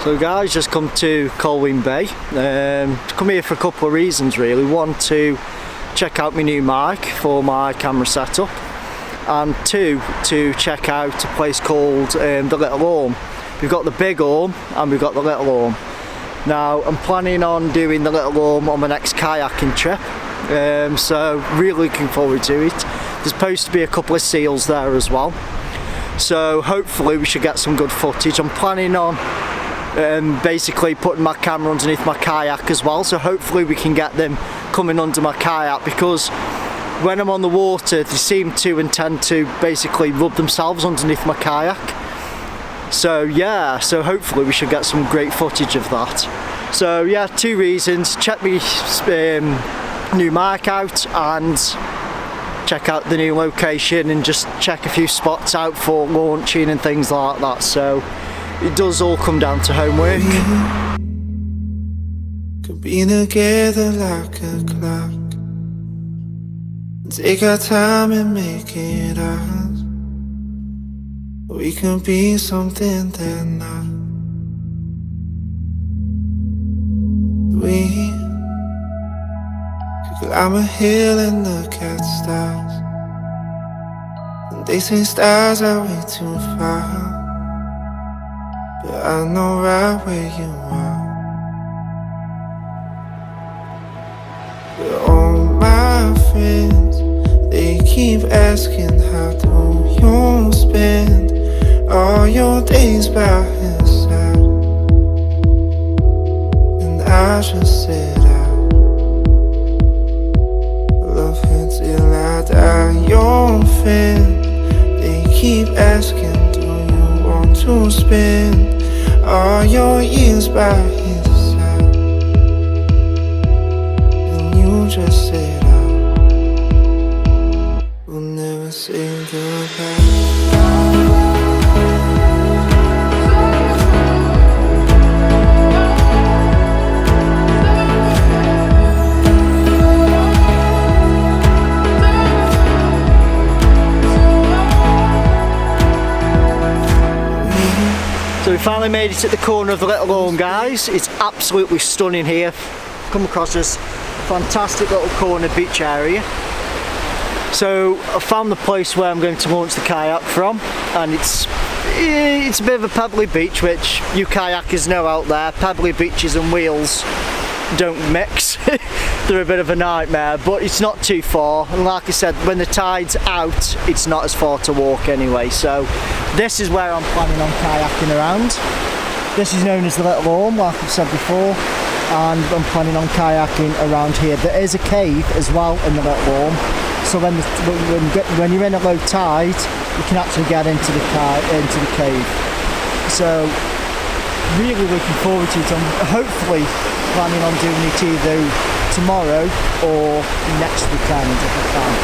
So guys, just come to Colwyn Bay. Come here for a couple of reasons really. One, to check out my new mic for my camera setup, and two, to check out a place called the Little Orme. We've got the big Orme and we've got the Little Orme. Now I'm planning on doing the Little Orme on my next kayaking trip, so really looking forward to it. There's supposed to be a couple of seals there as well, so hopefully we should get some good footage. I'm planning on basically putting my camera underneath my kayak as well, so hopefully we can get them coming under my kayak, because when I'm on the water they seem to intend to basically rub themselves underneath my kayak. So yeah, so hopefully we should get some great footage of that. So yeah, two reasons: check me new mic out and check out the new location, and just check a few spots out for launching and things like that. So it does all come down to homework. Could be together like a clock, take our time and make it ours. We can be something they're not. We could climb a hill and look at stars, and they say stars are way too far, but I know right where you are. But all my friends, they keep asking, how do you spend all your days by his side? And I just said I love him till I die. Your friend, they keep asking, do you want to spend all your years by his side? And you just said I will never say goodbye. So we finally made it at the corner of the Little Orme, guys. It's absolutely stunning here. Come across this fantastic little corner beach area. So I found the place where I'm going to launch the kayak from, and it's a bit of a pebbly beach, which you kayakers know out there. Pebbly beaches and wheels don't mix. They're a bit of a nightmare, but it's not too far, and like I said, when the tide's out it's not as far to walk anyway. So this is where I'm planning on kayaking around. This is known as the Little Orme, like I've said before, and I'm planning on kayaking around here. There is a cave as well in the Little Orme, so when you're in a low tide you can actually get into the cave. So really looking forward to it. I'm hopefully planning on doing it either tomorrow or next weekend if I can.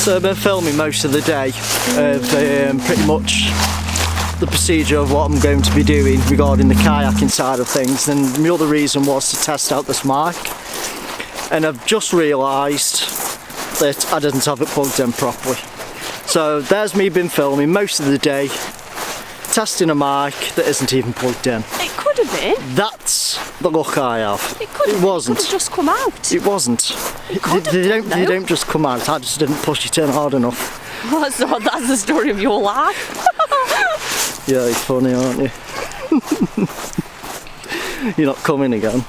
So I've been filming most of the day of pretty much the procedure of what I'm going to be doing regarding the kayaking side of things, and the other reason was to test out this mic, and I've just realised that I didn't have it plugged in properly. So there's me been filming most of the day testing a mic that isn't even plugged in. It could have been. That's the look I have. It could have. It wasn't. It could have just come out. It wasn't. They don't just come out. I just didn't push it in hard enough. So that's the story of your life. Yeah, you're funny, aren't you? You're not coming again.